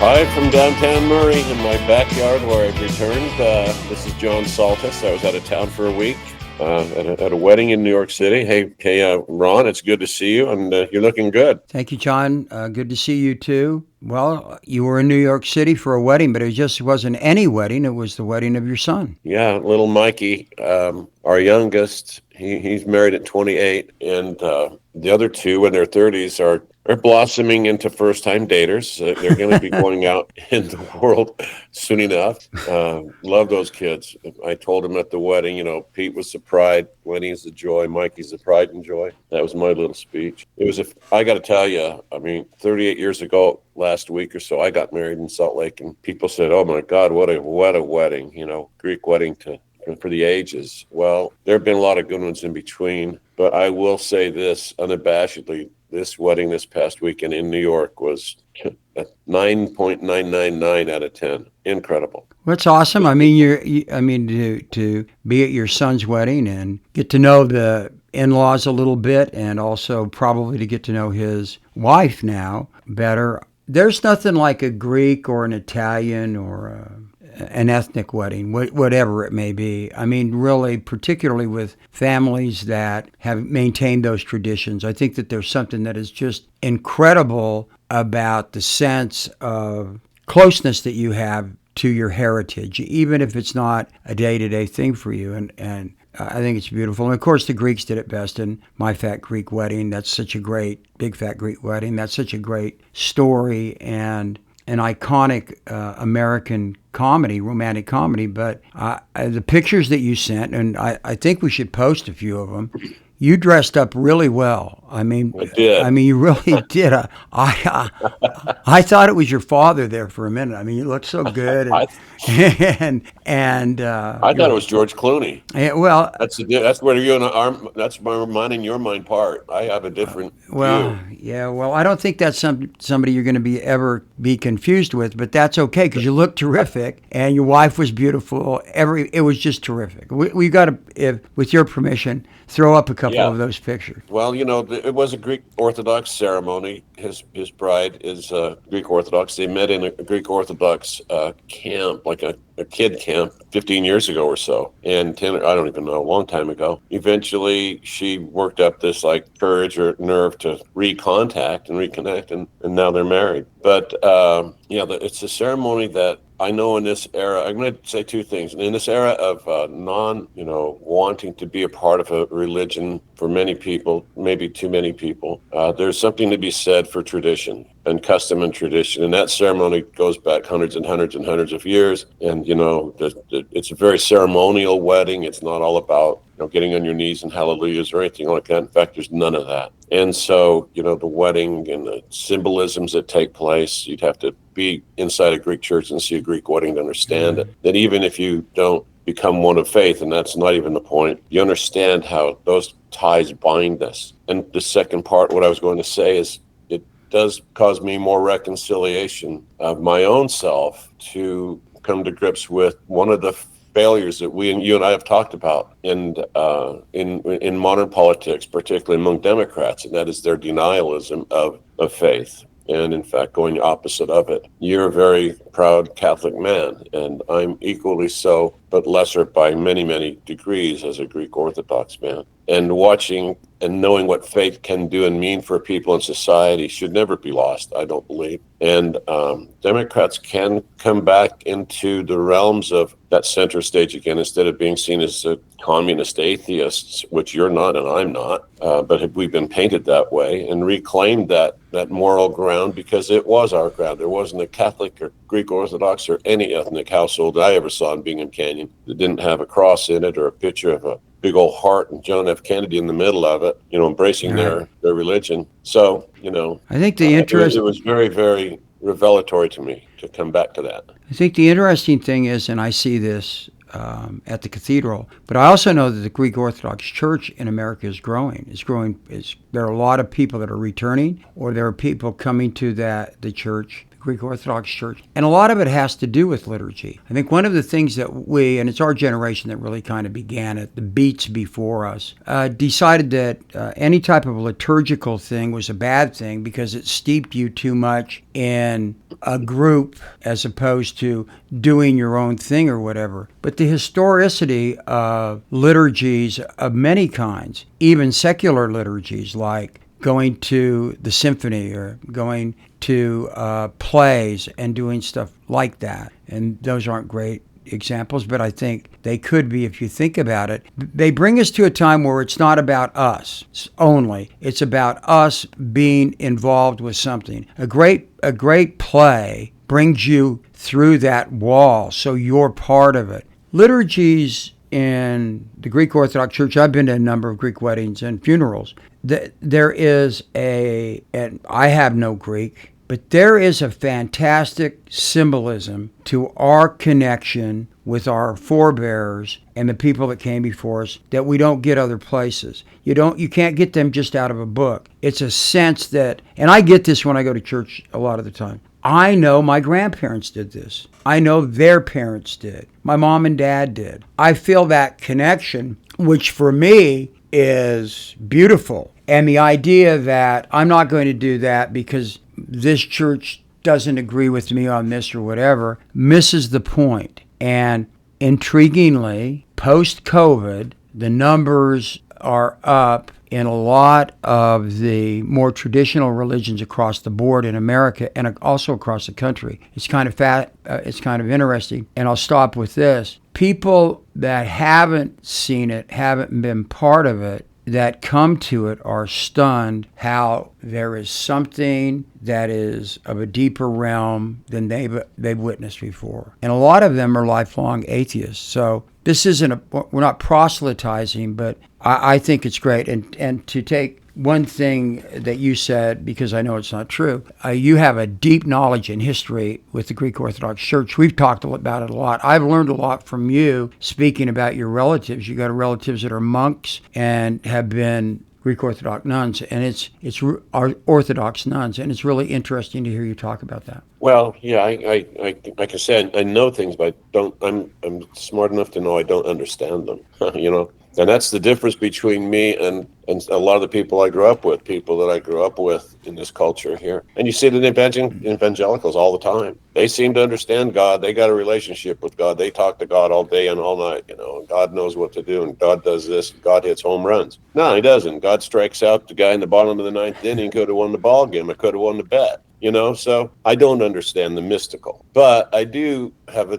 Hi from downtown Murray in my backyard where I've returned. This is John Saltas. I was out of town for a week at a wedding in New York City. Hey, Ron, it's good to see you, and you're looking good. Thank you, John. Good to see you, too. Well, you were in New York City for a wedding, but it just wasn't any wedding. It was the wedding of your son. Yeah, little Mikey, our youngest, he's married at 28, and the other two in their 30s are blossoming into first-time daters. They're going to be going out in the world soon enough. Love those kids. I told them at the wedding, Pete was the pride, Lenny's the joy, Mikey's the pride and joy. That was my little speech. I got to tell you, 38 years ago, last week or so, I got married in Salt Lake, and people said, "Oh my God, what a wedding!" Greek wedding for the ages. Well, there have been a lot of good ones in between, but I will say this unabashedly: this wedding this past weekend in New York was a 9.999 out of 10. Incredible. That's awesome. To be at your son's wedding and get to know the in-laws a little bit, and also probably to get to know his wife now better. There's nothing like a Greek or an Italian or an ethnic wedding, whatever it may be. Really, particularly with families that have maintained those traditions. I think that there's something that is just incredible about the sense of closeness that you have to your heritage, even if it's not a day-to-day thing for you. And I think it's beautiful. And of course, the Greeks did it best in My Fat Greek Wedding. That's such a great, Big Fat Greek Wedding. That's such a great story and an iconic American comedy, romantic comedy. But the pictures that you sent, and I think we should post a few of them, you dressed up really well. I did. You really did. I thought it was your father there for a minute. You looked so good. I thought it was George Clooney. Well, that's where you and that's mine and your mind part. I have a different view. Yeah. Well, I don't think that's somebody you're going to ever be confused with, but that's okay because you look terrific and your wife was beautiful. It was just terrific. We got to, with your permission, throw up a couple of those pictures. Well, it was a Greek Orthodox ceremony. His bride is Greek Orthodox. They met in a Greek Orthodox camp, like a kid camp, 15 years ago or so. And I don't even know, a long time ago. Eventually, she worked up this courage or nerve to recontact and reconnect, and now they're married. But it's a ceremony that I know in this era, I'm going to say two things. In this era of wanting to be a part of a religion for many people, maybe too many people, there's something to be said for tradition and custom and tradition. And that ceremony goes back hundreds and hundreds and hundreds of years. And, it's a very ceremonial wedding. It's not all about getting on your knees and hallelujahs or anything like that. In fact, there's none of that. And so, the wedding and the symbolisms that take place, you'd have to be inside a Greek church and see a Greek wedding to understand it. That even if you don't become one of faith, and that's not even the point, you understand how those ties bind us. And the second part, what I was going to say is, it does cause me more reconciliation of my own self to come to grips with one of the failures that you and I have talked about in modern politics, particularly among Democrats, and that is their denialism of faith. And in fact, going opposite of it. You're a very proud Catholic man, and I'm equally so, but lesser by many, many degrees as a Greek Orthodox man. And watching and knowing what faith can do and mean for people in society should never be lost, I don't believe. And Democrats can come back into the realms of that center stage again, instead of being seen as communist atheists, which you're not and I'm not, but we've been painted that way, and reclaimed that moral ground, because it was our ground. There wasn't a Catholic or Greek Orthodox or any ethnic household that I ever saw in Bingham Canyon that didn't have a cross in it or a picture of a big old heart and John F. Kennedy in the middle of it, embracing their religion. So, I think it was very, very revelatory to me to come back to that. I think the interesting thing is, and I see this at the cathedral, but I also know that the Greek Orthodox Church in America is growing. There are a lot of people that are returning, or there are people coming to the church, Greek Orthodox Church. And a lot of it has to do with liturgy. I think one of the things that and it's our generation that really kind of began it, the beats before us, decided that any type of liturgical thing was a bad thing because it steeped you too much in a group as opposed to doing your own thing or whatever. But the historicity of liturgies of many kinds, even secular liturgies like going to the symphony or going to plays and doing stuff like that. And those aren't great examples, but I think they could be if you think about it. They bring us to a time where it's not about us only. It's about us being involved with something. A great play brings you through that wall, so you're part of it. Liturgies in the Greek Orthodox Church, I've been to a number of Greek weddings and funerals. There is and I have no Greek, but there is a fantastic symbolism to our connection with our forebears and the people that came before us that we don't get other places. You can't get them just out of a book. It's a sense that, and I get this when I go to church a lot of the time. I know my grandparents did this. I know their parents did. My mom and dad did. I feel that connection, which for me is beautiful. And the idea that I'm not going to do that because this church doesn't agree with me on this or whatever misses the point. And intriguingly, post-COVID, the numbers are up in a lot of the more traditional religions across the board in America and also across the country. It's kind of it's kind of interesting. And I'll stop with this. People that haven't seen it, haven't been part of it, that come to it are stunned how there is something that is of a deeper realm than they've witnessed before. And a lot of them are lifelong atheists. So this we're not proselytizing, but I think it's great. And to take one thing that you said, because I know it's not true, you have a deep knowledge in history with the Greek Orthodox Church. We've talked about it a lot. I've learned a lot from you speaking about your relatives. You got relatives that are monks and have been Greek Orthodox nuns, and it's our Orthodox nuns, and it's really interesting to hear you talk about that. Well, yeah, I like I said, I know things, but I'm smart enough to know I don't understand them. And that's the difference between me and a lot of the people I grew up with in this culture here. And you see it in evangelicals all the time. They seem to understand God. They got a relationship with God. They talk to God all day and all night, and God knows what to do, and God does this, and God hits home runs. No, he doesn't. God strikes out the guy in the bottom of the ninth inning, could have won the ball game, or could have won the bet. So I don't understand the mystical, but I do have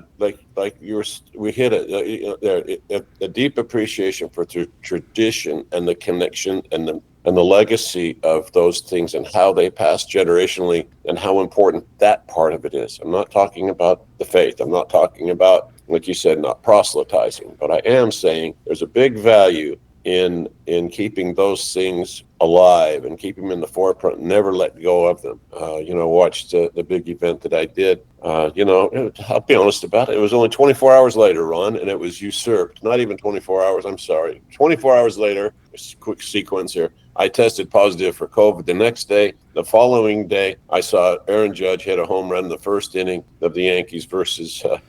we hit a deep appreciation for tradition and the connection and the legacy of those things and how they pass generationally and how important that part of it is. I'm not talking about the faith. I'm not talking about, like you said, not proselytizing, but I am saying there's a big value in keeping those things alive and keep them in the forefront, never let go of them. Watched the big event that I did. I'll be honest about it. It was only 24 hours later, Ron, and it was usurped. Not even 24 hours. I'm sorry. 24 hours later, quick sequence here. I tested positive for COVID. The next day, the following day, I saw Aaron Judge hit a home run in the first inning of the Yankees versus the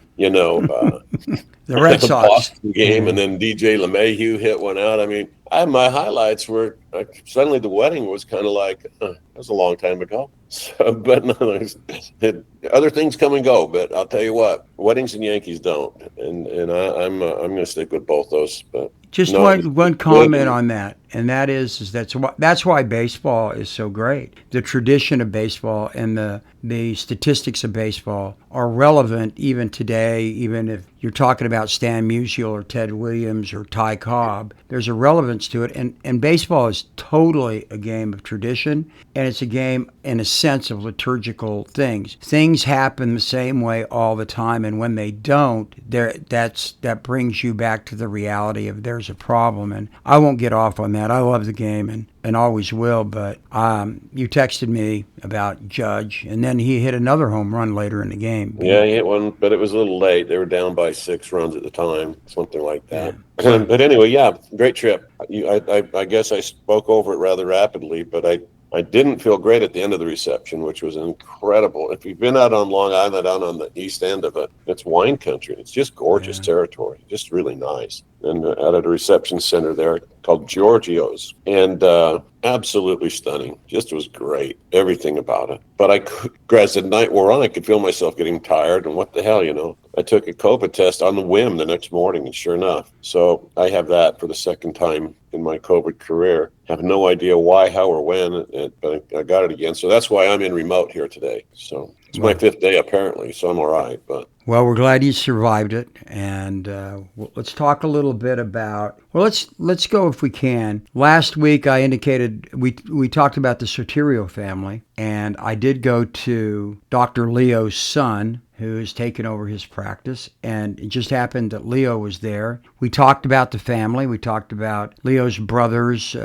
Red Sox Boston game, and then DJ LeMahieu hit one out. I mean, my highlights were suddenly the wedding was kind of like that was a long time ago. So, but no, other things come and go. But I'll tell you what, weddings and Yankees don't, and I'm going to stick with both those. But just one comment on that, and that is that's why baseball is so great. The tradition of baseball and the statistics of baseball are relevant even today, even if you're talking about Stan Musial or Ted Williams or Ty Cobb. There's a relevance to it, and baseball is totally a game of tradition, and it's a game in a sense of liturgical things. Things happen the same way all the time, and when they don't, that brings you back to the reality of there's a problem. And I won't get off on that. I love the game and always will, but you texted me about Judge, and then he hit another home run later in the game. Yeah, he hit one, but it was a little late. They were down by 6 runs at the time, something like that. Yeah. But anyway, yeah, great trip. I guess I spoke over it rather rapidly, but I didn't feel great at the end of the reception, which was incredible. If you've been out on Long Island, out on the east end of it, it's wine country. It's just gorgeous territory, just really nice. And out at a reception center there called Giorgio's, and absolutely stunning. Just was great, everything about it. But as the night wore on, I could feel myself getting tired, and what the hell, I took a COVID test on the whim the next morning, and sure enough. So I have that for the second time in my COVID career. Have no idea why, how, or when, but I got it again. So that's why I'm in remote here today. So it's my fifth day apparently, so I'm all right. But well, we're glad you survived it, and let's talk a little bit about. Well, let's go if we can. Last week, I indicated we talked about the Soterio family, and I did go to Dr. Leo's son, who has taken over his practice, and it just happened that Leo was there. We talked about the family. We talked about Leo's brothers,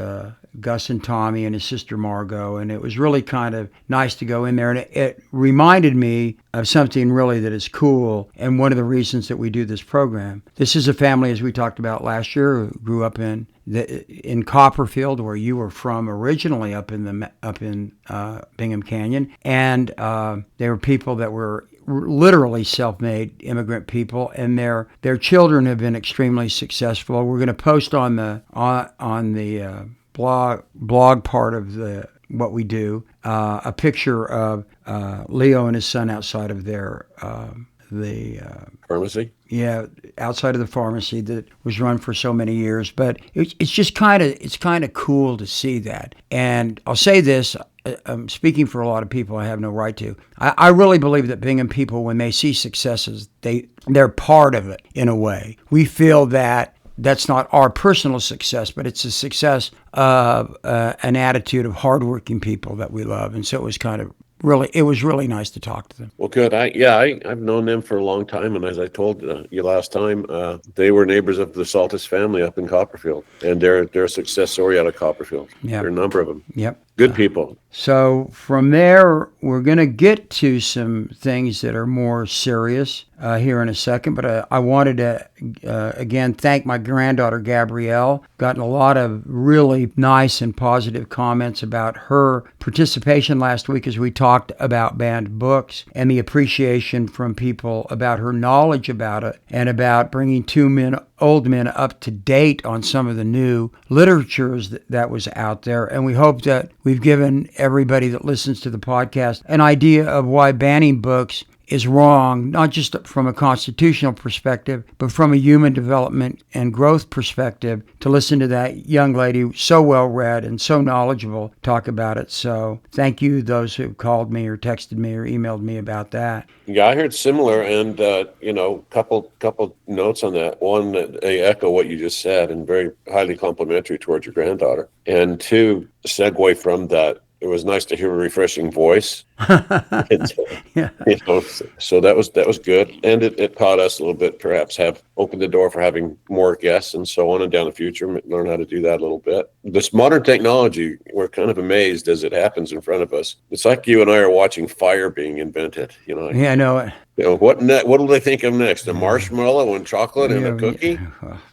Gus and Tommy, and his sister Margot, and it was really kind of nice to go in there. And it reminded me of something really that is cool, and one of the reasons that we do this program. This is a family, as we talked about last year, who grew up in Copperfield, where you were from originally, up in Bingham Canyon, and they were people that were literally self-made immigrant people, and their children have been extremely successful. We're going to post on the blog part of what we do a picture of Leo and his son outside of their pharmacy. Yeah, outside of the pharmacy that was run for so many years. But it's just kind of cool to see that. And I'll say this. I'm speaking for a lot of people. I have no right to. I really believe that Bingham people, when they see successes, they're part of it in a way. We feel that that's not our personal success, but it's a success of an attitude of hardworking people that we love. And so it was really nice to talk to them. Well, good. I've known them for a long time, and as I told you last time, they were neighbors of the Saltas family up in Copperfield, and they're a success story out of Copperfield. Yeah, there are a number of them. Yep. Good people. So from there, we're going to get to some things that are more serious here in a second. But I wanted to, again, thank my granddaughter, Gabrielle. Gotten a lot of really nice and positive comments about her participation last week as we talked about banned books, and the appreciation from people about her knowledge about it and about bringing old men up to date on some of the new literatures that was out there. And we hope that we've given everybody that listens to the podcast an idea of why banning books is wrong, not just from a constitutional perspective, but from a human development and growth perspective, to listen to that young lady, so well read and so knowledgeable, talk about it. So thank you, those who called me or texted me or emailed me about that. Yeah, I heard similar, and couple notes on that. One, they echo what you just said, and very highly complimentary towards your granddaughter. And two, segue from that. It was nice to hear a refreshing voice. Yeah. So that was good, and it taught us a little bit. Perhaps have opened the door for having more guests and so on, and down the future learn how to do that a little bit. This modern technology, we're kind of amazed as it happens in front of us. It's like you and I are watching fire being invented. Yeah, I know it. What will they think of next? A marshmallow and chocolate and a cookie?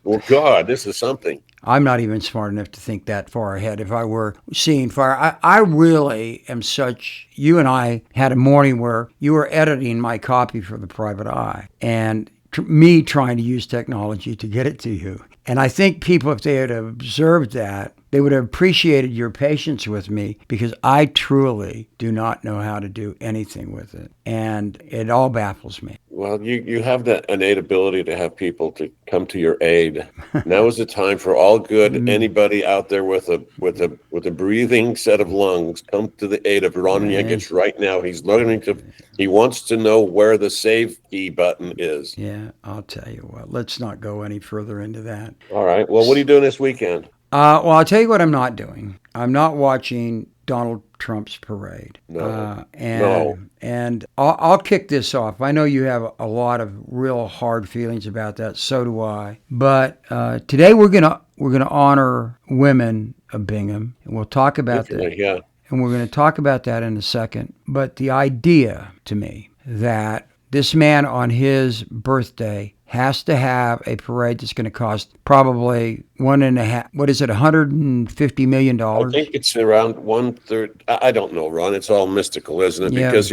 Well, God, this is something. I'm not even smart enough to think that far ahead. If I were seeing fire, I really am such. You and I had a morning where you were editing my copy for the Private Eye, and me trying to use technology to get it to you. And I think people, if they had observed that, they would have appreciated your patience with me, because I truly do not know how to do anything with it. And it all baffles me. Well, you have that innate ability to have people to come to your aid. Now is the time for all good. Anybody out there with a breathing set of lungs, come to the aid of Ron Yengich right now. He wants to know where the save key button is. Yeah, I'll tell you what. Let's not go any further into that. All right. Well, what are you doing this weekend? Well, I'll tell you what I'm not doing. I'm not watching Donald Trump's parade. No. And I'll kick this off. I know you have a lot of real hard feelings about that. So do I. But today we're gonna honor women of Bingham, and we'll talk about that. Yeah. And we're going to talk about that in a second. But the idea to me that this man on his birthday has to have a parade that's going to cost probably $150 million. I think it's around 1/3. I don't know, Ron. It's all mystical, isn't it? Yeah. Because,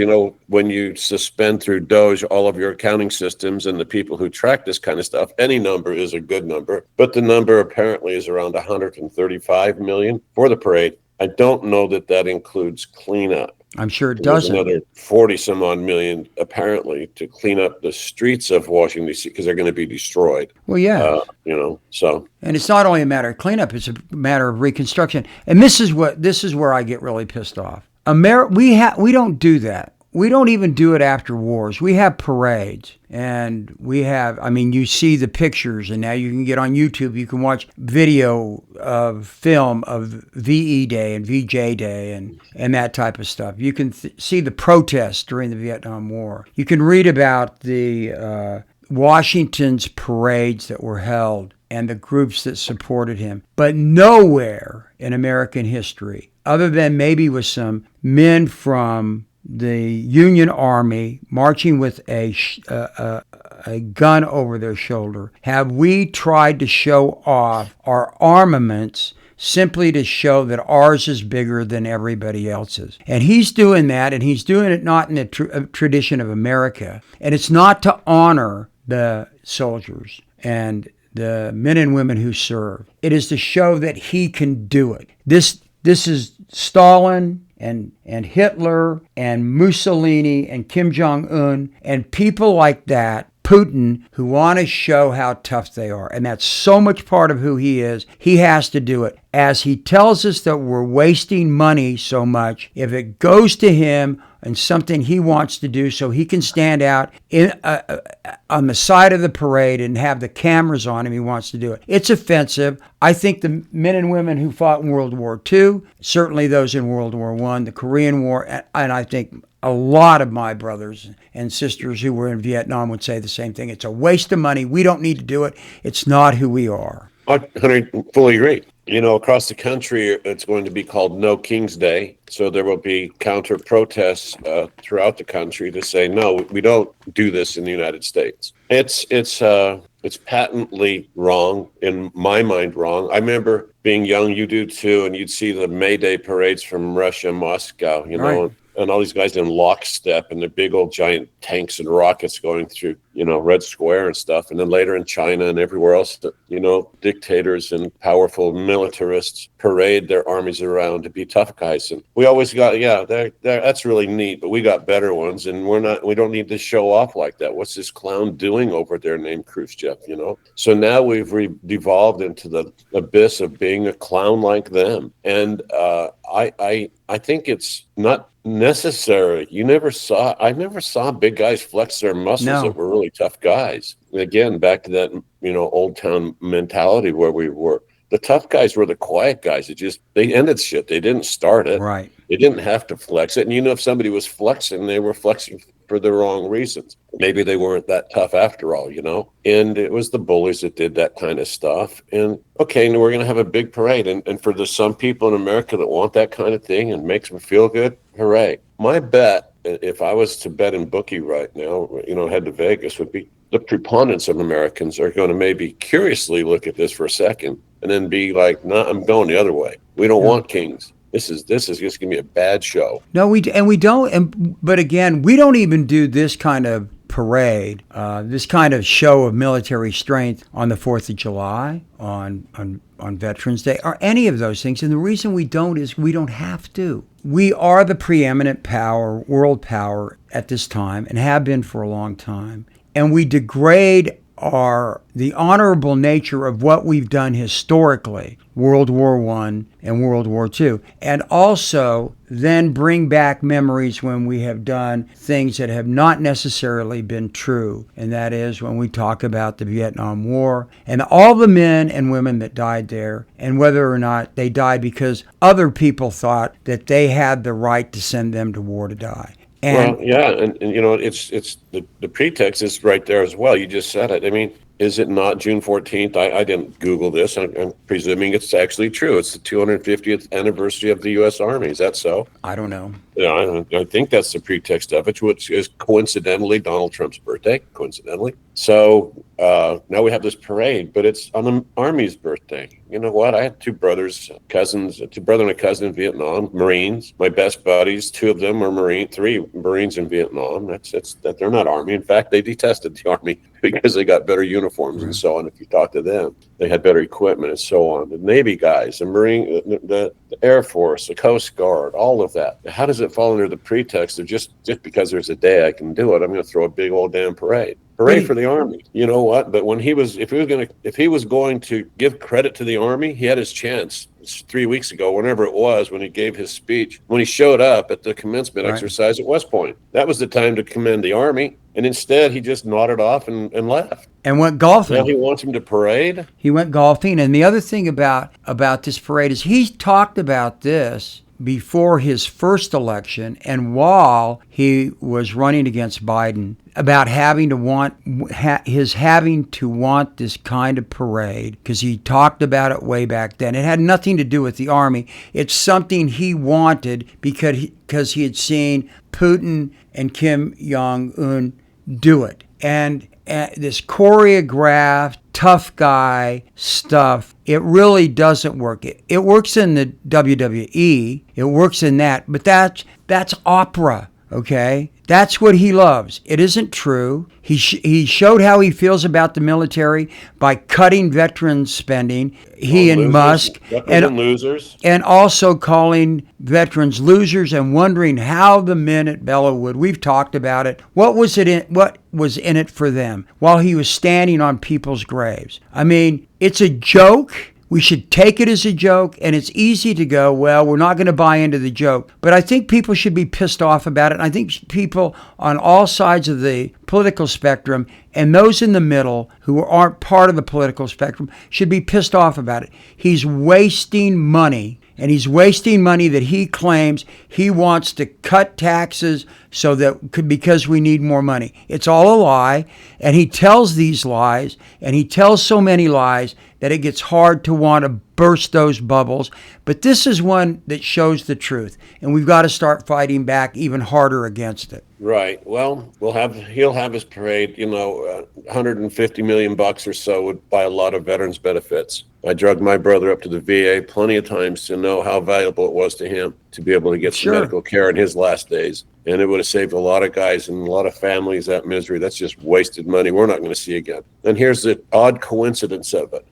when you suspend through Doge all of your accounting systems and the people who track this kind of stuff, any number is a good number. But the number apparently is around 135 million for the parade. I don't know that includes cleanup. I'm sure it There's doesn't. another 40 some odd million apparently to clean up the streets of Washington, D.C. because they're going to be destroyed. Well, yeah. So. And it's not only a matter of cleanup, it's a matter of reconstruction. And this is where I get really pissed off. We don't do that. We don't even do it after wars. We have parades, and you see the pictures, and now you can get on YouTube, you can watch video of film of VE Day and VJ Day and that type of stuff. You can see the protests during the Vietnam War. You can read about the Washington's parades that were held and the groups that supported him. But nowhere in American history, other than maybe with some men from the Union Army marching with a gun over their shoulder, have we tried to show off our armaments simply to show that ours is bigger than everybody else's. And he's doing that, and he's doing it not in the tradition of America. And it's not to honor the soldiers and the men and women who serve. It is to show that he can do it. This is Stalin and Hitler and Mussolini and Kim Jong-un and people like that, Putin, who want to show how tough they are. And that's so much part of who he is. He has to do it. As he tells us that we're wasting money so much, if it goes to him and something he wants to do so he can stand out on the side of the parade and have the cameras on him, he wants to do it. It's offensive. I think the men and women who fought in World War II, certainly those in World War I, the Korean War, and I think a lot of my brothers and sisters who were in Vietnam would say the same thing. It's a waste of money. We don't need to do it. It's not who we are. I fully agree. Across the country, it's going to be called No King's Day. So there will be counter protests throughout the country to say, no, we don't do this in the United States. It's patently wrong, in my mind wrong. I remember being young, you do too, and you'd see the May Day parades from Russia, Moscow, Right. And all these guys in lockstep and their big old giant tanks and rockets going through, Red Square and stuff. And then later in China and everywhere else, dictators and powerful militarists parade their armies around to be tough guys. And we always got, that's really neat, but we got better ones. And we don't need to show off like that. What's this clown doing over there named Khrushchev, So now we've devolved into the abyss of being a clown like them. And I think it's not necessary. I never saw big guys flex their muscles that were really tough guys. Again, back to that, old town mentality where we were. The tough guys were the quiet guys. They ended shit. They didn't start it. Right. They didn't have to flex it. And if somebody was flexing, they were flexing for the wrong reasons. Maybe they weren't that tough after all, And it was the bullies that did that kind of stuff. And okay, and we're going to have a big parade. And for some people in America that want that kind of thing and makes them feel good, hooray. My bet, if I was to bet in bookie right now, head to Vegas, would be the preponderance of Americans are going to maybe curiously look at this for a second and then be like, nah, I'm going the other way. We don't want kings. This is just going to be a bad show. No, we don't. But again, we don't even do this kind of parade, this kind of show of military strength on the 4th of July, on Veterans Day, or any of those things. And the reason we don't is we don't have to. We are the preeminent power, world power at this time, and have been for a long time. And we degrade the honorable nature of what we've done historically, World War I and World War II, and also then bring back memories when we have done things that have not necessarily been true, and that is when we talk about the Vietnam War and all the men and women that died there, and whether or not they died because other people thought that they had the right to send them to war to die. And it's the pretext is right there as well. You just said it. I mean, Is it not June 14th? I didn't Google this. I'm presuming it's actually true. It's the 250th anniversary of the U.S. Army. Is that so? I don't know. Yeah, I think that's the pretext of it, which is coincidentally Donald Trump's birthday, coincidentally. So now we have this parade, but it's on the Army's birthday. You know what? I had two brother and a cousin in Vietnam, Marines. My best buddies, two of them are three Marines in Vietnam. That they're not Army. In fact, they detested the Army because they got better uniforms and so on. If you talk to them, they had better equipment and so on. The Navy guys, the Marine, the Air Force, the Coast Guard, all of that. How does it fall under the pretext of just because there's a day I can do it, I'm going to throw a big old damn parade? Hooray for the Army. You know what? But when if he was going to give credit to the Army, he had his chance 3 weeks ago, whenever it was, when he gave his speech, when he showed up at the commencement exercise at West Point. That was the time to commend the Army. And instead, he just nodded off and left. And went golfing. Now he wants him to parade? He went golfing. And the other thing about this parade is he talked about this before his first election and while he was running against Biden, about having to want this kind of parade, because he talked about it way back then. It had nothing to do with the Army. It's something he wanted because he had seen Putin and Kim Jong-un do it. And this choreographed, tough guy stuff, it really doesn't work. It works in the WWII. It works in that. But that's opera, okay? That's what he loves. It isn't true. He showed how he feels about the military by cutting veterans spending. He and Musk and losers, and also calling veterans losers and wondering how the men at Bellawood. We've talked about it. What was in it for them while he was standing on people's graves? I mean, it's a joke. We should take it as a joke, and it's easy to go, well, we're not going to buy into the joke. But I think people should be pissed off about it, and I think people on all sides of the political spectrum and those in the middle who aren't part of the political spectrum should be pissed off about it. He's wasting money, and he's wasting money that he claims he wants to cut taxes because we need more money. It's all a lie, and he tells these lies, and he tells so many lies that it gets hard to want to burst those bubbles. But this is one that shows the truth, and we've got to start fighting back even harder against it. Right. Well, he'll have his parade. $150 million or so would buy a lot of veterans benefits. I drugged my brother up to the VA plenty of times to know how valuable it was to him to be able to get some medical care in his last days. And it would have saved a lot of guys and a lot of families that misery. That's just wasted money we're not going to see again. And here's the odd coincidence of it,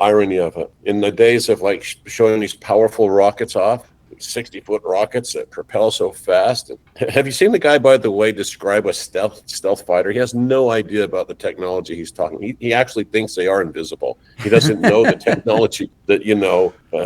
irony of it. In the days of showing these powerful rockets off, 60-foot rockets that propel so fast. Have you seen the guy, by the way, describe a stealth fighter? He has no idea about the technology he's talking. He actually thinks they are invisible. He doesn't know the technology that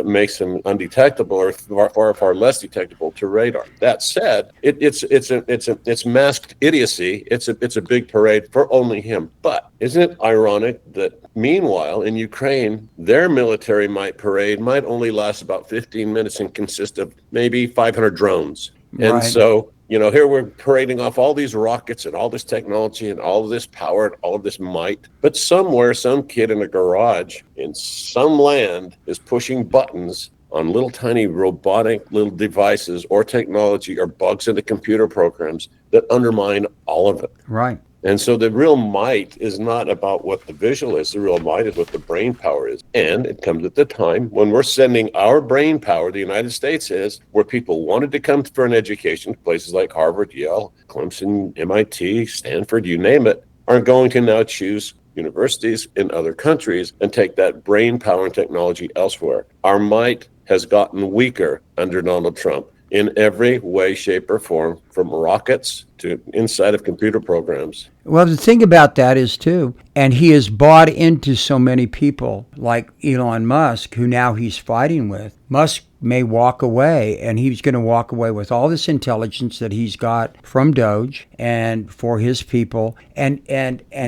makes them undetectable or far less detectable to radar. That said, it's masked idiocy. It's a big parade for only him. But isn't it ironic that meanwhile in Ukraine, their military parade might only last about 15 minutes and consist of maybe 500 drones. And right. So, here we're parading off all these rockets and all this technology and all of this power and all of this might. But somewhere, some kid in a garage in some land is pushing buttons on little tiny robotic little devices or technology or bugs into computer programs that undermine all of it. Right. And so the real might is not about what the visual is. The real might is what the brain power is. And it comes at the time when we're sending our brain power, the United States is, where people wanted to come for an education, places like Harvard, Yale, Clemson, MIT, Stanford, you name it, are going to now choose universities in other countries and take that brain power and technology elsewhere. Our might has gotten weaker under Donald Trump in every way, shape, or form, from rockets to inside of computer programs. Well, the thing about that is, too, and he has bought into so many people like Elon Musk, who now he's fighting with. Musk may walk away, and he's going to walk away with all this intelligence that he's got from Doge and for his people, and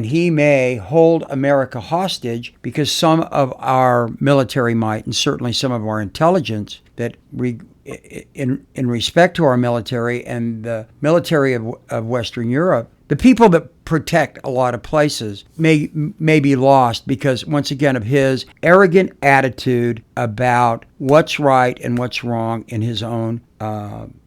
he may hold America hostage because some of our military might, and certainly some of our intelligence that in respect to our military and the military of Western Europe, The people that protect a lot of places may be lost because, once again, of his arrogant attitude about what's right and what's wrong in his own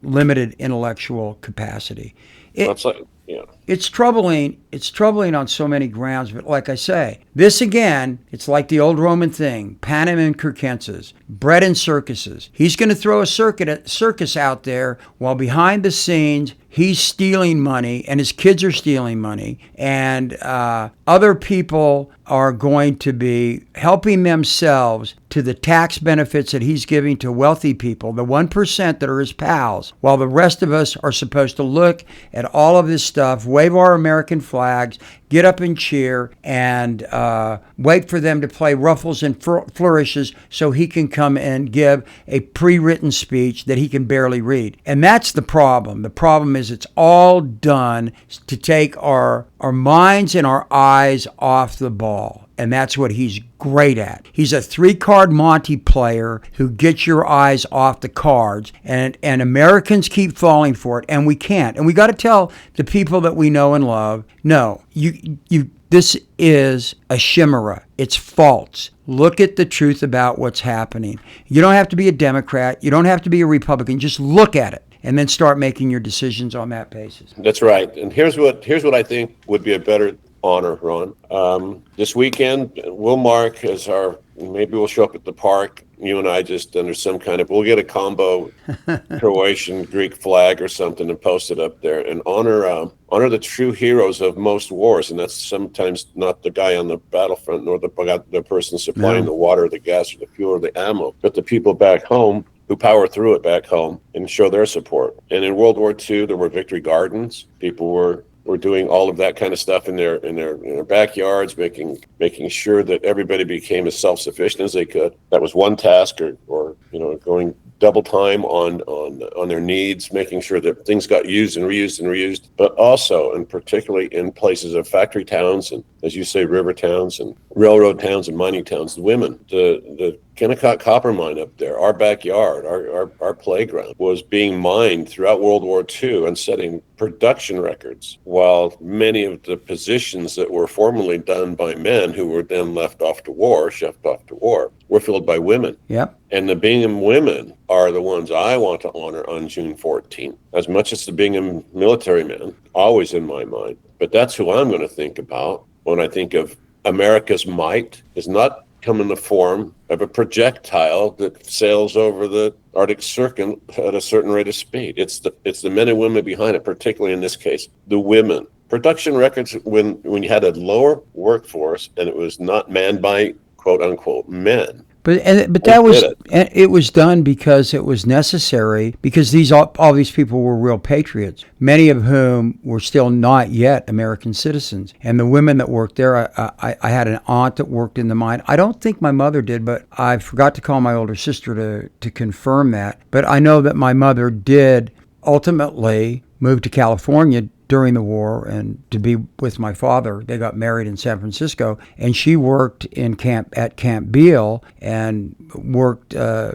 limited intellectual capacity. That's like, yeah. It's troubling. It's troubling on so many grounds. But like I say, this again, it's like the old Roman thing: panem and circenses, bread and circuses. He's going to throw a circus out there while behind the scenes he's stealing money, and his kids are stealing money, and other people are going to be helping themselves to the tax benefits that he's giving to wealthy people, the 1% that are his pals, while the rest of us are supposed to look at all of this stuff, wave our American flags, get up and cheer, and wait for them to play ruffles and flourishes so he can come and give a pre-written speech that he can barely read. And that's the problem. The problem is it's all done to take our minds and our eyes off the ball. And that's what he's great at. He's a 3-card Monte player who gets your eyes off the cards, and Americans keep falling for it, and we can't. And we got to tell the people that we know and love, no, this is a chimera. It's false. Look at the truth about what's happening. You don't have to be a Democrat. You don't have to be a Republican. Just look at it and then start making your decisions on that basis. That's right. And here's what I think would be a better honor, Ron. This weekend, we'll mark as maybe we'll show up at the park, you and I, just under some kind of, we'll get a combo Croatian Greek flag or something and post it up there and honor the true heroes of most wars. And that's sometimes not the guy on the battlefront nor the person supplying the water, the gas, or the fuel, or the ammo, but the people back home who power through it back home and show their support. And in World War II, there were victory gardens. People were doing all of that kind of stuff in their backyards, making sure that everybody became as self-sufficient as they could. That was one task, or going double time on their needs, making sure that things got used and reused, but also, and particularly in places of factory towns and, as you say, river towns and railroad towns and mining towns, the women, the Kennecott copper mine up there, our backyard, our playground, was being mined throughout World War II and setting production records, while many of the positions that were formerly done by men who were then shoved off to war, were filled by women. Yep. And the Bingham women are the ones I want to honor on June 14th, as much as the Bingham military men, always in my mind. But that's who I'm going to think about when I think of America's might is not come in the form of a projectile that sails over the Arctic Circle at a certain rate of speed. It's the men and women behind it, particularly in this case, the women. Production records, when you had a lower workforce and it was not manned by quote unquote men. But it was done because it was necessary, because all these people were real patriots, many of whom were still not yet American citizens. And the women that worked there, I had an aunt that worked in the mine. I don't think my mother did, but I forgot to call my older sister to confirm that. But I know that my mother did ultimately move to California during the war and to be with my father. They got married in San Francisco, and she worked at Camp Beale and worked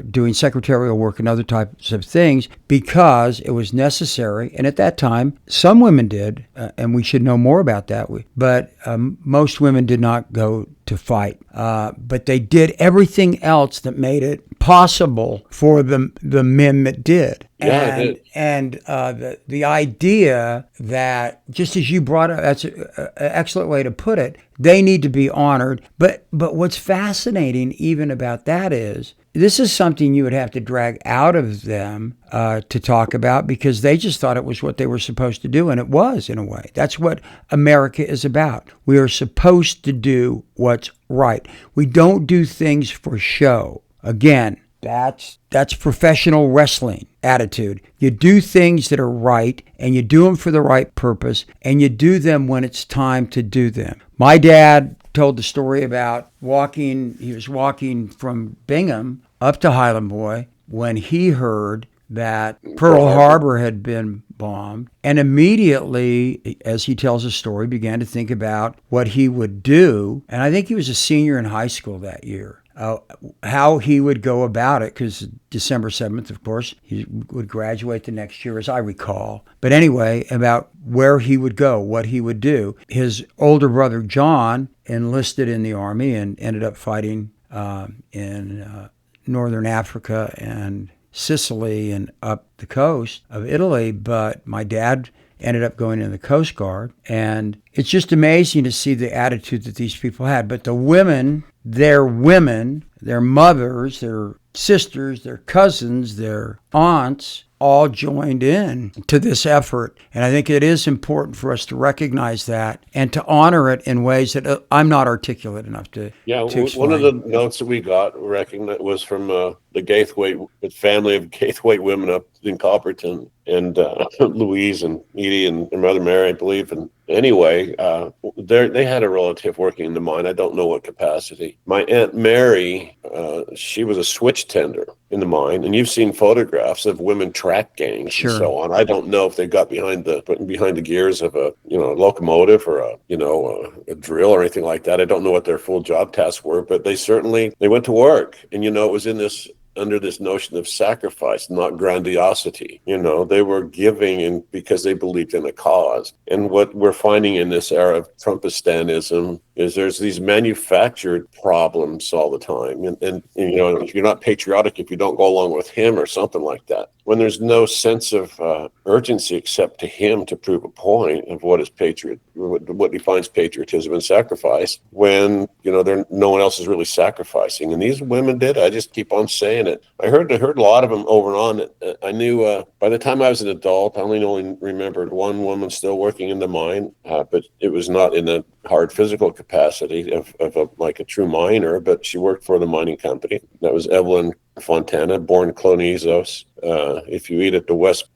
doing secretarial work and other types of things because it was necessary. And at that time, some women did, and we should know more about that. But most women did not go to fight, but they did everything else that made it possible for the men that did. Yeah, and the idea that, just as you brought up, that's an excellent way to put it, they need to be honored. But what's fascinating even about that is, this is something you would have to drag out of them to talk about, because they just thought it was what they were supposed to do, and it was, in a way. That's what America is about. We are supposed to do what's right. We don't do things for show. Again, that's professional wrestling attitude. You do things that are right, and you do them for the right purpose, and you do them when it's time to do them. My dad told the story about he was walking from Bingham up to Highland Boy when he heard that Pearl Harbor had been bombed, and immediately, as he tells the story, began to think about what he would do. And I think he was a senior in high school that year. how he would go about it, because December 7th, of course, he would graduate the next year, as I recall. But anyway, about where he would go, what he would do. His older brother, John, enlisted in the army and ended up fighting in northern Africa and Sicily and up the coast of Italy. But my dad ended up going in the Coast Guard. And it's just amazing to see the attitude that these people had. But the women, their mothers, their sisters, their cousins, their aunts, all joined in to this effort. And I think it is important for us to recognize that and to honor it in ways that I'm not articulate enough to explain. One of the notes that we got was from the Gaithwaite family of Gaithwaite women up in Copperton, and Louise and Edie and Mother Mary, I believe. And anyway, they had a relative working in the mine. I don't know what capacity. My Aunt Mary, she was a switch tender in the mine, and you've seen photographs of women track gangs and so on. I don't know if they got behind the gears of a locomotive or a drill or anything like that. I don't know what their full job tasks were, but they went to work, and it was under this notion of sacrifice, not grandiosity. They were giving because they believed in a cause. And what we're finding in this era of Trumpistanism is there's these manufactured problems all the time. And you're not patriotic if you don't go along with him or something like that. When there's no sense of urgency except to him to prove a point of what defines patriotism and sacrifice, when no one else is really sacrificing. And these women did. I just keep on saying it. I heard a lot of them over and on. I knew by the time I was an adult, I only remembered one woman still working in the mine, but it was not in a hard physical capacity of a true miner, but she worked for the mining company. That was Evelyn Fontana, born Clonizos. If you eat at the West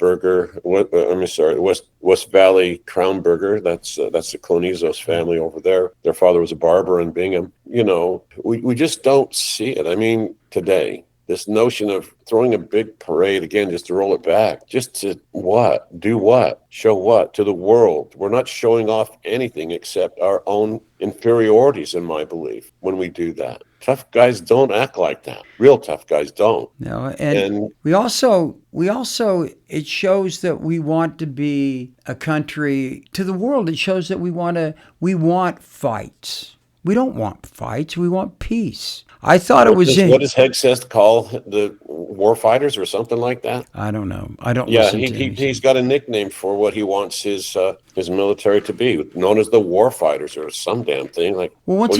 Valley Crown Burger, that's the Clonizos family over there. Their father was a barber in Bingham. We just don't see it. Today, this notion of throwing a big parade, again, just to roll it back, just to what? Do what? Show what? To the world. We're not showing off anything except our own inferiorities, in my belief, when we do that. Tough guys don't act like that. Real tough guys don't. No, and we also it shows that we want to be a country to the world. It shows that we want fights. We don't want fights. We want peace. I thought what does Hegseth call the war fighters or something like that? I don't know. I don't. Yeah, he's got a nickname for what he wants his military to be, known as the war fighters or some damn thing. Let's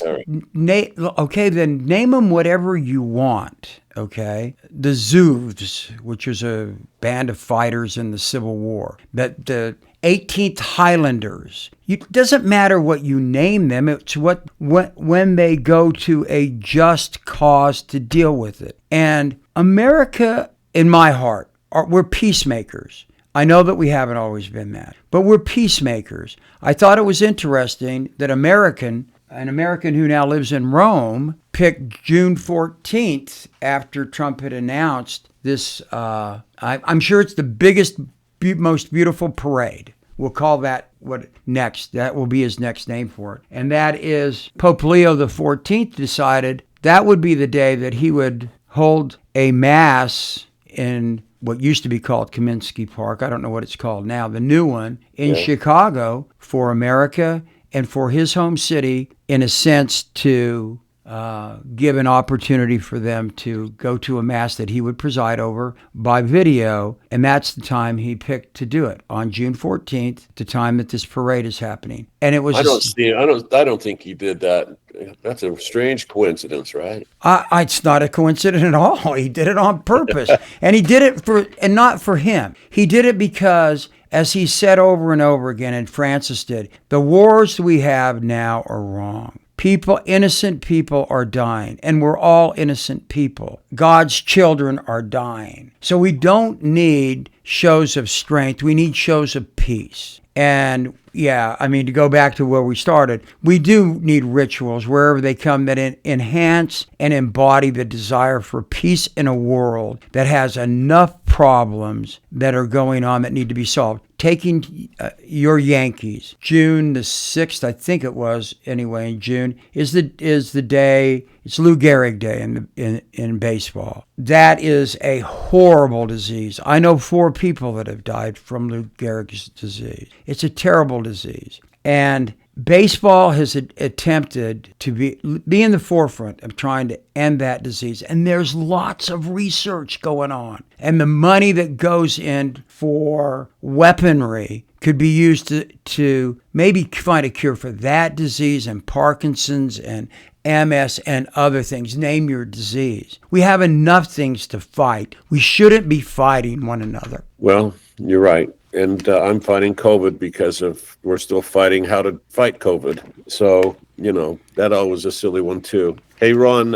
then name them whatever you want. Okay, the Zouaves, which is a band of fighters in the Civil War, that the 18th Highlanders. It doesn't matter what you name them. It's when they go to a just cause to deal with it. And America, in my heart, we're peacemakers. I know that we haven't always been that, but we're peacemakers. I thought it was interesting that an American who now lives in Rome, picked June 14th after Trump had announced this. I'm sure it's the biggest, most beautiful parade. We'll call that that will be his next name for it. And that is Pope Leo XIV decided that would be the day that he would hold a mass in what used to be called Kaminsky Park. I don't know what it's called now, the new one in Chicago, for America and for his home city, in a sense to give an opportunity for them to go to a mass that he would preside over by video. And that's the time he picked to do it, on June 14th, the time that this parade is happening. And it was... I don't think he did that. That's a strange coincidence, right? It's not a coincidence at all. He did it on purpose. And he did it not for him. He did it because, as he said over and over again, and Francis did, the wars we have now are wrong. Innocent people are dying, and we're all innocent people. God's children are dying. So we don't need shows of strength. We need shows of peace. And to go back to where we started, we do need rituals wherever they come that enhance and embody the desire for peace in a world that has enough problems that are going on that need to be solved. Taking your Yankees, June the 6th, I think it was, anyway, in June, is the day, it's Lou Gehrig Day in baseball. That is a horrible disease. I know 4 people that have died from Lou Gehrig's disease. It's a terrible disease. And baseball has attempted to be in the forefront of trying to end that disease. And there's lots of research going on. And the money that goes in for weaponry could be used to maybe find a cure for that disease and Parkinson's and MS and other things. Name your disease. We have enough things to fight. We shouldn't be fighting one another. Well, you're right. And I'm fighting COVID because we're still fighting how to fight COVID. So, that always a silly one too. Hey, Ron,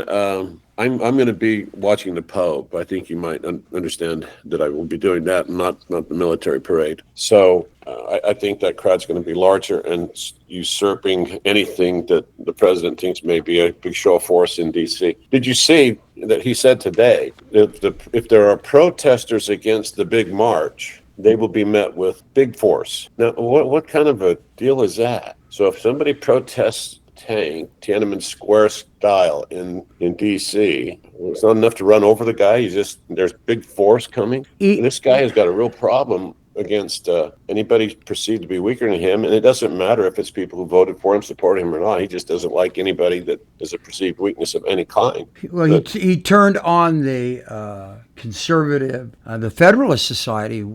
I'm going to be watching the Pope. I think you might understand that I will be doing that, and not the military parade. So I think that crowd's going to be larger and usurping anything that the president thinks may be a big show of force in D.C. Did you see that he said today that if there are protesters against the big march, they will be met with big force? Now, what kind of a deal is that? So if somebody protests tank, Tiananmen Square style in D.C., it's not enough to run over the guy. There's big force coming. This guy has got a real problem against anybody perceived to be weaker than him, and it doesn't matter if it's people who voted for him, supported him or not. He just doesn't like anybody that is a perceived weakness of any kind. Well, he turned on the conservative, the Federalist Society.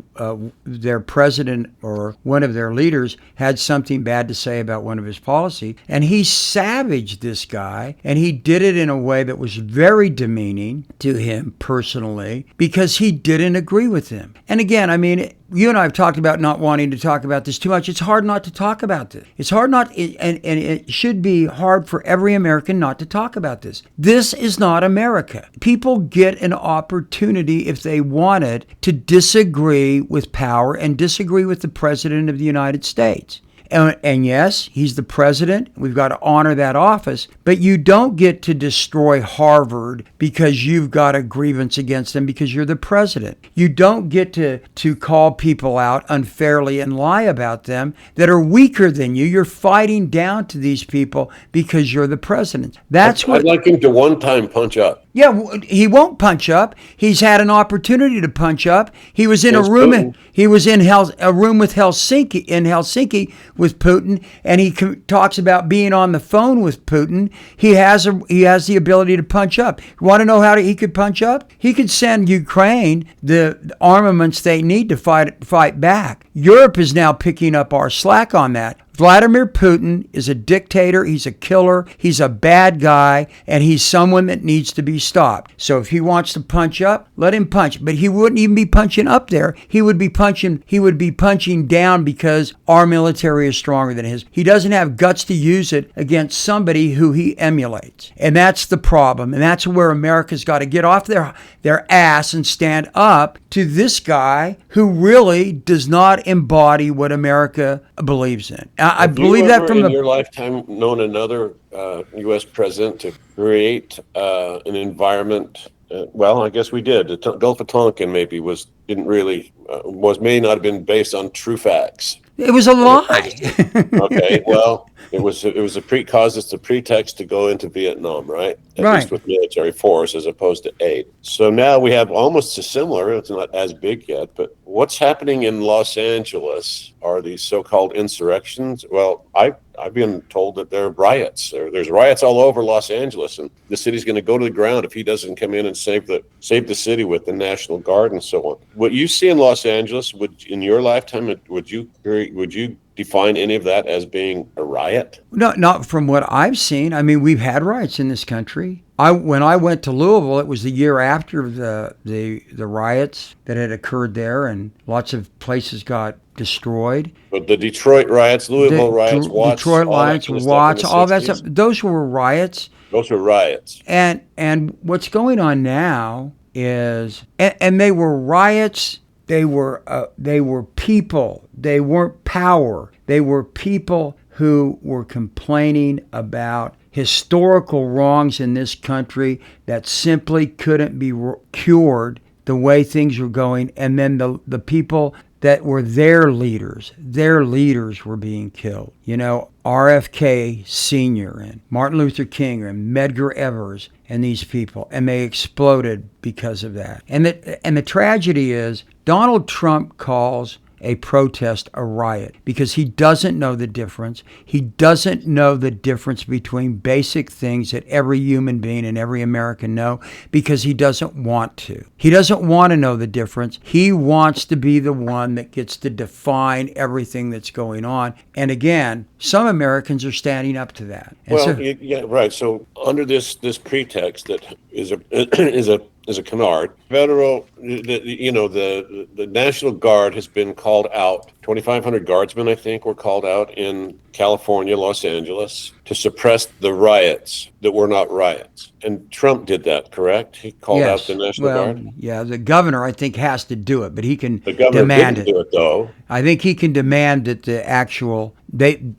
Their president or one of their leaders had something bad to say about one of his policy, and he savaged this guy, and he did it in a way that was very demeaning to him personally because he didn't agree with him. And again, I mean, you and I have talked about not wanting to talk about this too much. It's hard not to talk about this. It's hard and it should be hard for every American not to talk about this. This is not America. People get an opportunity, if they wanted, to disagree with power and disagree with the President of the United States. And yes, he's the president. We've got to honor that office. But you don't get to destroy Harvard because you've got a grievance against them because you're the president. You don't get to call people out unfairly and lie about them that are weaker than you. You're fighting down to these people because you're the president. I'd like him to one time punch up. Yeah, he won't punch up. He's had an opportunity to punch up. He was in a room. He was in a room with Helsinki with Putin, and he talks about being on the phone with Putin. He has the ability to punch up. You want to know how he could punch up? He could send Ukraine the armaments they need to fight back. Europe is now picking up our slack on that. Vladimir Putin is a dictator, he's a killer, he's a bad guy, and he's someone that needs to be stopped. So if he wants to punch up, let him punch. But he wouldn't even be punching up there. He would be punching down because our military is stronger than his. He doesn't have guts to use it against somebody who he emulates. And that's the problem. And that's where America's got to get off their ass and stand up to this guy who really does not embody what America believes in. I believe that from your lifetime known another U.S. president to create an environment. Well, I guess we did. The Gulf of Tonkin maybe may not have been based on true facts. It was a lie. Okay, well, it was a pretext to go into Vietnam, right? At least with military force as opposed to aid. So now we have almost a similar. It's not as big yet, but what's happening in Los Angeles are these so-called insurrections. Well, I've been told that there are riots. There's riots all over Los Angeles, and the city's going to go to the ground if he doesn't come in and save the city with the National Guard and so on. What you see in Los Angeles, in your lifetime, would you define any of that as being a riot? No, not from what I've seen. I mean, we've had riots in this country. When I went to Louisville, it was the year after the riots that had occurred there, and lots of places got destroyed. But the Detroit riots, Louisville riots, Watts, Detroit riots, Watts, all that stuff. Those were riots. Those were riots. And what's going on now is, and they were riots. They were people. They weren't power. They were people who were complaining about historical wrongs in this country that simply couldn't be cured the way things were going, and then the people that were their leaders were being killed. You know, RFK Sr. and Martin Luther King and Medgar Evers and these people, and they exploded because of that. And the tragedy is Donald Trump calls a protest a riot because he doesn't know the difference. He doesn't know the difference between basic things that every human being and every American know because he doesn't want to. He doesn't want to know the difference. He wants to be the one that gets to define everything that's going on. And again, some Americans are standing up to that. And well, yeah, right. So under this pretext that is a canard, the National Guard has been called out. 2,500 guardsmen, I think, were called out in California, Los Angeles, to suppress the riots that were not riots. And Trump did that, correct? He called out the National Guard? Yeah, the governor, I think, has to do it, but he can The governor demand didn't it. do it, though. I think he can demand that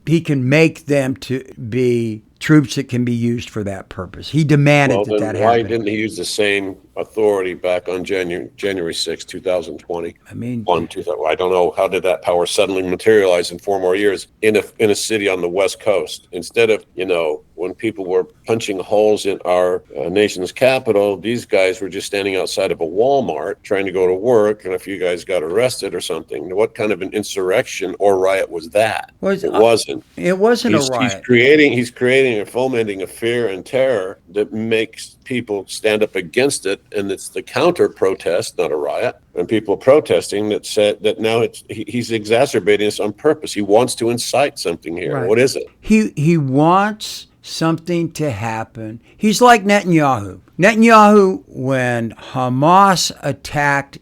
he can make them to be troops that can be used for that purpose. He demanded Well, that then why happen. didn't he use the same authority back on January 6, 2020? I mean, I don't know, how did that power suddenly materialize in 4 more years in a city on the West Coast? Instead of, when people were punching holes in our nation's capital, these guys were just standing outside of a Walmart trying to go to work, and a few guys got arrested or something. What kind of an insurrection or riot was that? It wasn't. It wasn't a riot. He's creating and fomenting a fear and terror that makes people stand up against it, and it's the counter protest, not a riot. And people protesting that said that now he's exacerbating this on purpose. He wants to incite something here. Right. What is it? He wants something to happen. He's like Netanyahu. Netanyahu, when Hamas attacked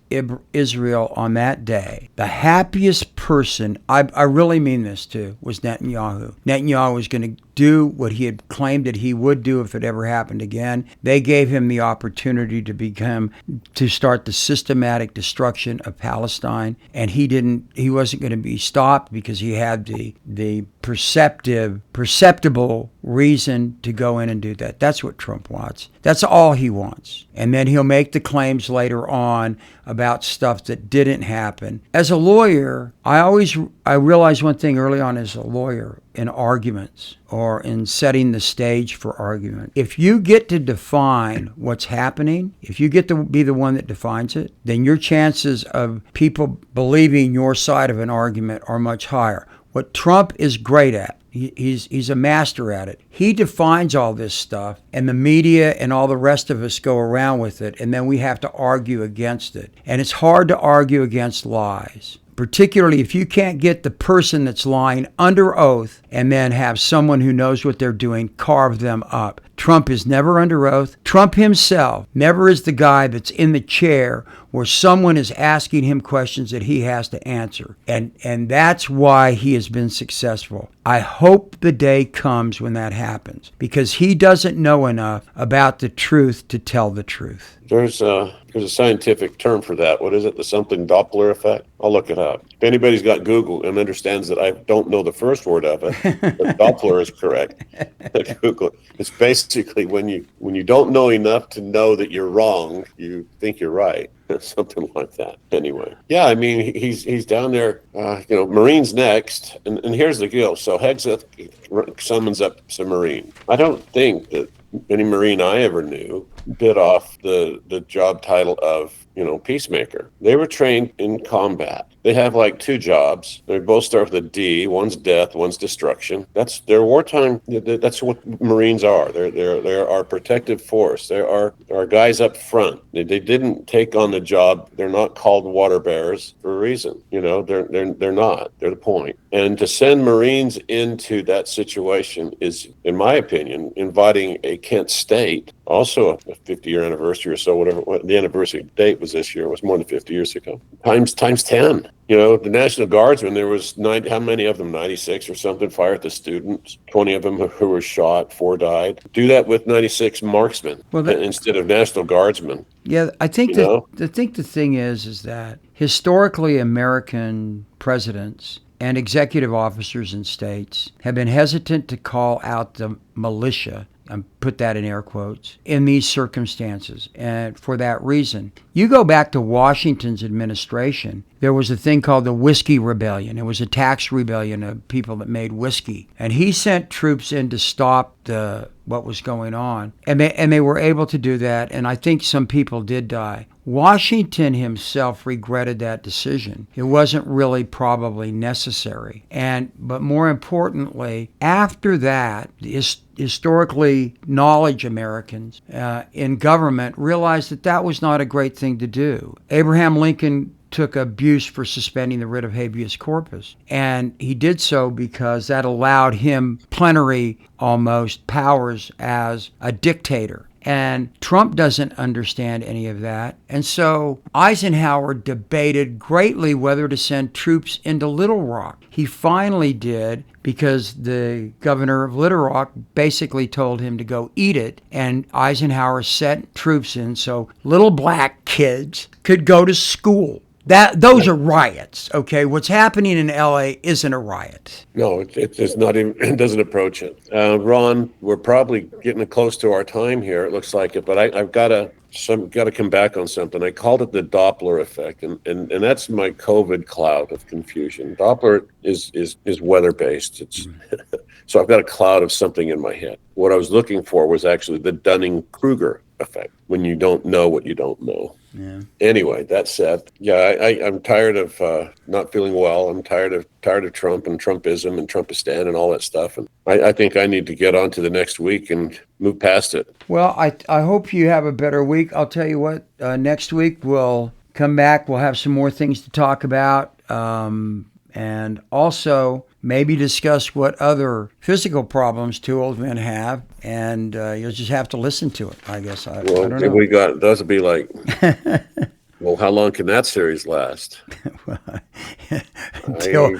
Israel on that day, the happiest person, I really mean this too, was Netanyahu. Netanyahu was going to do what he had claimed that he would do if it ever happened again. They gave him the opportunity to start the systematic destruction of Palestine, and he wasn't going to be stopped because he had the perceptible reason to go in and do that. That's what Trump wants. That's all he wants. And then he'll make the claims later on about stuff that didn't happen. As a lawyer, I realized one thing early on as a lawyer in arguments or in setting the stage for argument. If you get to define what's happening, if you get to be the one that defines it, then your chances of people believing your side of an argument are much higher. What Trump is great at, he's a master at it. He defines all this stuff, and the media and all the rest of us go around with it, and then we have to argue against it. And it's hard to argue against lies, particularly if you can't get the person that's lying under oath and then have someone who knows what they're doing carve them up. Trump is never under oath. Trump himself never is the guy that's in the chair where someone is asking him questions that he has to answer. And that's why he has been successful. I hope the day comes when that happens, because he doesn't know enough about the truth to tell the truth. There's a scientific term for that. What is it? The something Doppler effect? I'll look it up. If anybody's got Google and understands that I don't know the first word of it, but Doppler is correct. Google it. It's basically when you don't know enough to know that you're wrong, you think you're right. Something like that. Anyway, yeah, I mean, he's down there. Marines next, and here's the deal. So Hegseth summons up some Marine. I don't think that any Marine I ever knew bit off the job title of peacemaker. They were trained in combat. They have like 2 jobs. They both start with a D. One's death, one's destruction. That's their wartime. That's what Marines are. They're our protective force. They are our guys up front. They didn't take on the job. They're not called water bearers for a reason. They're not. They're the point. And to send Marines into that situation is, in my opinion, inviting a Kent State, also a 50-year anniversary or so, whatever the anniversary date was this year, was more than 50 years ago, times 10. The National Guardsmen, there was how many of them? 96 or something fired at the students. 20 of them who were shot, 4 died. Do that with 96 marksmen instead of National Guardsmen. Yeah, I think the thing is that historically American presidents and executive officers in states have been hesitant to call out the militia. I'm put that in air quotes, in these circumstances. And for that reason, you go back to Washington's administration, there was a thing called the Whiskey Rebellion. It was a tax rebellion of people that made whiskey. And he sent troops in to stop what was going on. And they were able to do that. And I think some people did die. Washington himself regretted that decision. It wasn't really probably necessary. But more importantly, after that, historically knowledge Americans in government realized that that was not a great thing to do. Abraham Lincoln took abuse for suspending the writ of habeas corpus. And he did so because that allowed him plenary, almost, powers as a dictator. And Trump doesn't understand any of that. And so Eisenhower debated greatly whether to send troops into Little Rock. He finally did, because the governor of Little Rock basically told him to go eat it. And Eisenhower sent troops in so little black kids could go to school. Those are riots, okay? What's happening in L.A. isn't a riot. No, it's not even. It doesn't approach it. Ron, we're probably getting close to our time here. It looks like it, but I've got to come back on something. I called it the Doppler effect, and that's my COVID cloud of confusion. Doppler is weather based. It's so I've got a cloud of something in my head. What I was looking for was actually the Dunning-Kruger effect, when you don't know what you don't know. Yeah. Anyway, that said, I'm tired of not feeling well. I'm tired of Trump and Trumpism and Trumpistan and all that stuff. And I think I need to get on to the next week and move past it. Well, I hope you have a better week. I'll tell you what, next week we'll come back. We'll have some more things to talk about. And also maybe discuss what other physical problems two old men have, and you'll just have to listen to it, I guess. I don't know. We got, those would be like, well, how long can that series last? I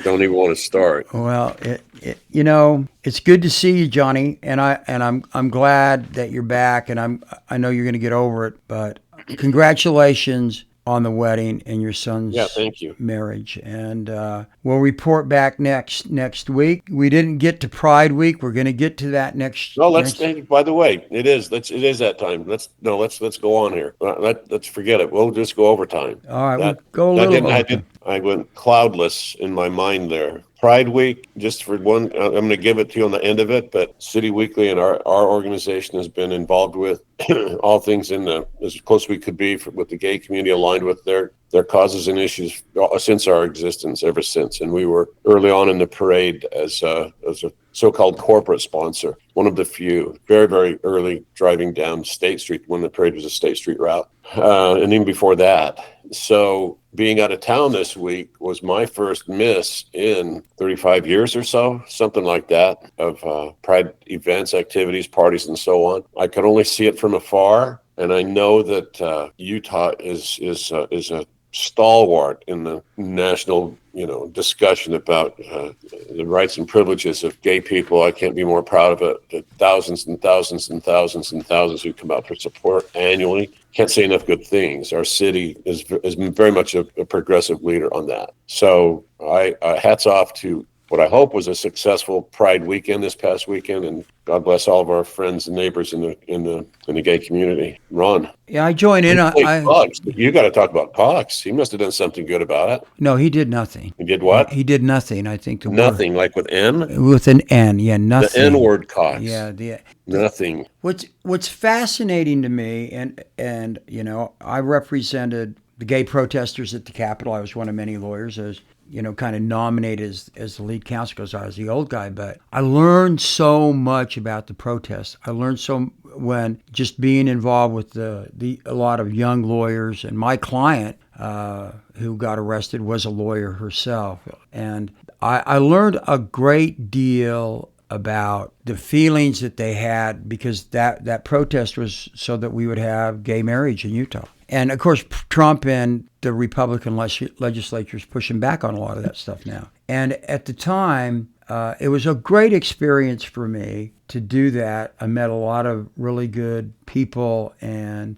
don't even want to start. Well, it's good to see you, Johnny, and I'm glad that you're back, and I know you're going to get over it, but congratulations on the wedding and your son's thank you. Marriage. And we'll report back next week. We didn't get to Pride Week. We're going to get to that next. No, by the way, it is that time. Let's go on here. Let's forget it. We'll just go overtime. All right, we'll go a little over. I went cloudless in my mind there. Pride Week, just for one, I'm going to give it to you on the end of it, but City Weekly and our organization has been involved with all things as close as we could be with the gay community, aligned with their causes and issues since our existence, ever since. And we were early on in the parade as a so-called corporate sponsor, one of the few, very, very early, driving down State Street when the parade was a State Street route, and even before that. So being out of town this week was my first miss in 35 years or so, something like that, of Pride events, activities, parties, and so on. I could only see it from afar, and I know that Utah is a stalwart in the national discussion about the rights and privileges of gay people. I can't be more proud of it. The thousands and thousands and thousands and thousands who come out for support annually. Can't say enough good things. Our city is very much a progressive leader on that. So I hats off to what I hope was a successful Pride weekend this past weekend, and God bless all of our friends and neighbors in the gay community. Ron. Yeah, I join in. You got to talk about Cox. He must have done something good about it. No, he did nothing. He did what? He did nothing. I think nothing, like with N. With an N, yeah, nothing. The N word, Cox. Yeah, nothing. What's fascinating to me, and I represented the gay protesters at the Capitol. I was one of many lawyers, as kind of nominated as the lead counsel because I was the old guy. But I learned so much about the protests. I learned when just being involved with a lot of young lawyers, and my client who got arrested was a lawyer herself. And I learned a great deal about the feelings that they had, because that protest was so that we would have gay marriage in Utah. And of course, Trump and the Republican legislature is pushing back on a lot of that stuff now. And at the time, it was a great experience for me to do that. I met a lot of really good people and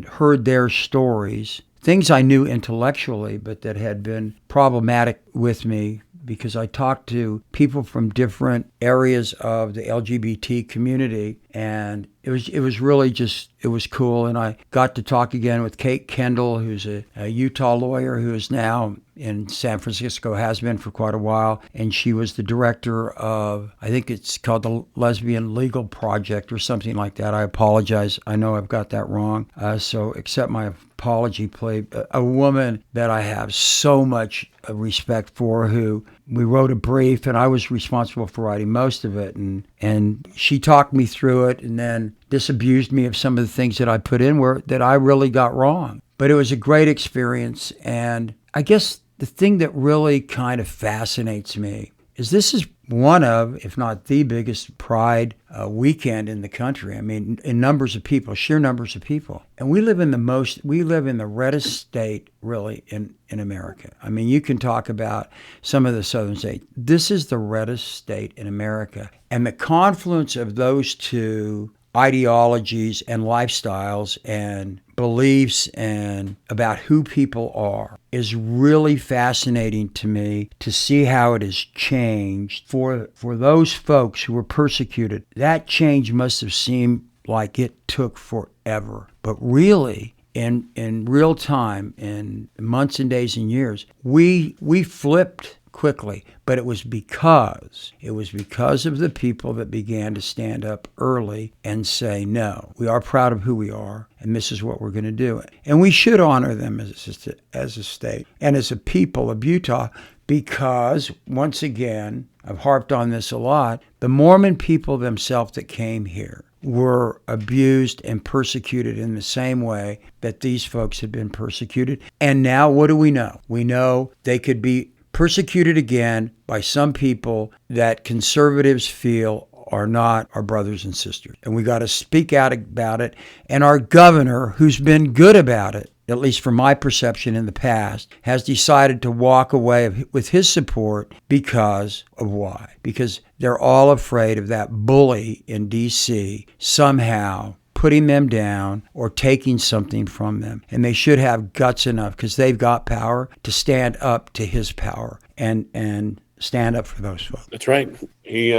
heard their stories, things I knew intellectually, but that had been problematic with me, because I talked to people from different areas of the LGBT community, And it was really just, it was cool. And I got to talk again with Kate Kendall, who's a Utah lawyer who is now in San Francisco, has been for quite a while. And she was the director of, I think it's called the Lesbian Legal Project or something like that. I apologize. I know I've got that wrong. So accept my apology, please. A woman that I have so much respect for, who we wrote a brief and I was responsible for writing most of it. And she talked me through it and then disabused me of some of the things that I put in where that I really got wrong. But it was a great experience. And I guess the thing that really kind of fascinates me is this is one of, if not the biggest pride weekend in the country. I mean, in numbers of people, sheer numbers of people. And we live in the reddest state, really, in America. I mean, you can talk about some of the southern states. This is the reddest state in America. And the confluence of those two ideologies and lifestyles and beliefs and about who people are is really fascinating to me, to see how it has changed for those folks who were persecuted. That change must have seemed like it took forever, but really in real time, in months and days and years, we flipped quickly. But it was because of the people that began to stand up early and say, no, we are proud of who we are, and this is what we're going to do. And we should honor them as a state and as a people of Utah, because, once again, I've harped on this a lot, the Mormon people themselves that came here were abused and persecuted in the same way that these folks had been persecuted. And now what do we know? We know they could be persecuted again by some people that conservatives feel are not our brothers and sisters. And we got to speak out about it. And our governor, who's been good about it, at least from my perception in the past, has decided to walk away with his support because of why? Because they're all afraid of that bully in D.C. somehow putting them down or taking something from them. And they should have guts enough, because they've got power, to stand up to his power and stand up for those folks. That's right. He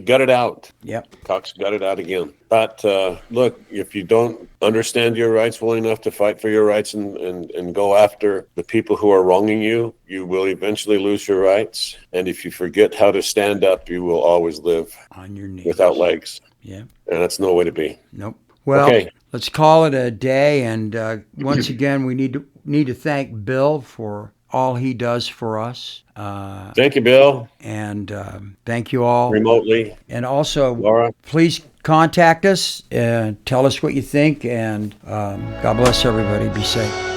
gutted out. Yep. Cox gutted out again. But look, if you don't understand your rights well enough to fight for your rights and go after the people who are wronging you, you will eventually lose your rights. And if you forget how to stand up, you will always live on your knees without legs. Yeah. And that's no way to be. Nope. Well, okay. Let's call it a day. And once again, we need to thank Bill for all he does for us. Thank you, Bill. And thank you all. Remotely. And also, Laura, please contact us and tell us what you think. And God bless everybody. Be safe.